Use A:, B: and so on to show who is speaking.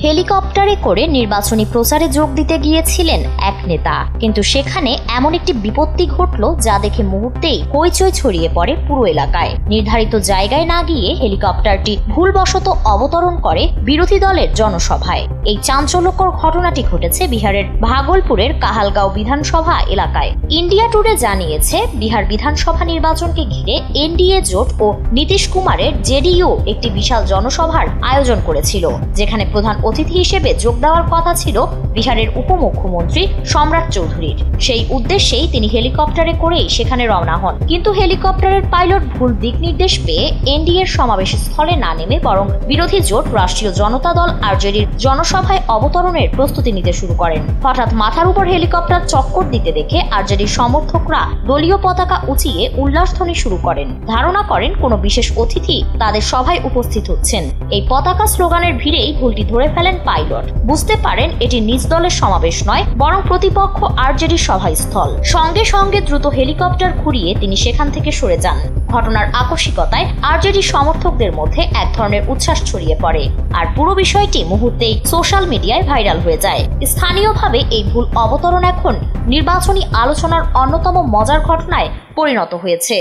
A: হেলিকপ্টারে করে নির্বাচনী প্রচারে যোগ দিতে গিয়েছিলেন এক নেতা, কিন্তু সেখানে এমন একটি বিপত্তি ঘটল যা দেখে মুহূর্তেই হইচই ছড়িয়ে পড়ে পুরো এলাকায়। নির্ধারিত জায়গায় না গিয়ে হেলিকপ্টারটি ভুলবশত অবতরণ করে বিরোধী দলের জনসভায়। এই চাঞ্চল্যকর ঘটনাটি ঘটেছে বিহারের ভাগলপুরের কাহালগাঁও বিধানসভা এলাকায়। ইন্ডিয়া টুডে জানিয়েছে, বিহার বিধানসভা নির্বাচনকে ঘিরে এনডিএ জোট ও নীতিশ কুমারের জেডিইউ একটি বিশাল জনসভার আয়োজন করেছিল, যেখানে প্রধান অতিথি হিসেবে যোগ দেওয়ার কথা ছিল বিহারের উপমুখ্যমন্ত্রী সম্রাট চৌধুরীর। সেই উদ্দেশ্যেই তিনি হেলিকপ্টারে করেই সেখানে রওনা হন, কিন্তু হেলিকপ্টারের পাইলট ভুল দিক নির্দেশ পেয়ে এনডিএর সমাবেশ স্থলে না নেমে বরং বিরোধী জোট রাষ্ট্রীয় জনতা দল আরজেডির জনসভায় অবতরণের প্রস্তুতি নিতে শুরু করেন। হঠাৎ মাথার উপর হেলিকপ্টার চক্কর দিতে দেখে আরজেডির সমর্থকরা দলীয় পতাকা উঁচিয়ে উল্লাসধ্বনি শুরু করেন। ধারণা করেন কোনো বিশেষ অতিথি তাদের সভায় উপস্থিত হচ্ছেন। এই পতাকা স্লোগানের ভিড়েই ভুলটি ধরে ফেলেন পাইলট। বুঝতে পারেন এটি নিজ দলের সমাবেশ নয়, বরং প্রতিপক্ষ আরজেডির সভাস্থল। সঙ্গে সঙ্গে দ্রুত হেলিকপ্টার ঘুরিয়ে তিনি সেখান থেকে সরে যান। ঘটনার আকস্মিকতায় আরজেডির সমর্থকদের মধ্যে এক ধরনের উচ্ছ্বাস ছড়িয়ে পড়ে, আর পুরো বিষয়টি মুহূর্তেই সোশ্যাল মিডিয়ায় ভাইরাল হয়ে যায়। স্থানীয়ভাবে এই ভুল অবতরণ এখন নির্বাচনী আলোচনার অন্যতম মজার ঘটনায় পরিণত হয়েছে।